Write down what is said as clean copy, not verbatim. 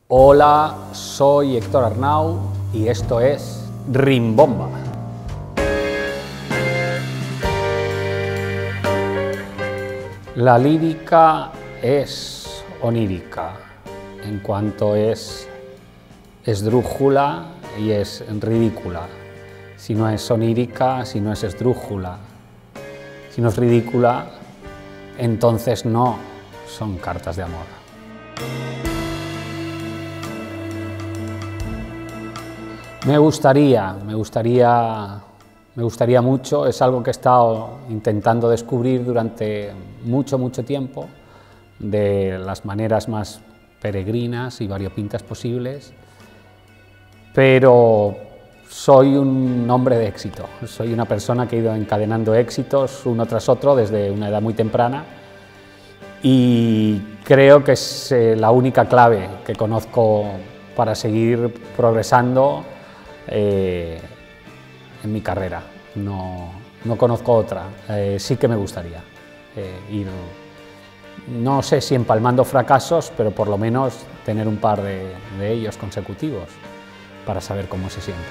Hola, soy Héctor Arnau y esto es Rimbomba. La lírica es onírica, en cuanto es esdrújula y es ridícula. Si no es onírica, si no es esdrújula, si no es ridícula, entonces no son cartas de amor. Me gustaría mucho, es algo que he estado intentando descubrir durante mucho tiempo, de las maneras más peregrinas y variopintas posibles, pero soy un hombre de éxito, soy una persona que ha ido encadenando éxitos uno tras otro desde una edad muy temprana y creo que es la única clave que conozco para seguir progresando en mi carrera. No conozco otra. Sí que me gustaría ir, no sé si empalmando fracasos, pero por lo menos tener un par de ellos consecutivos para saber cómo se siente.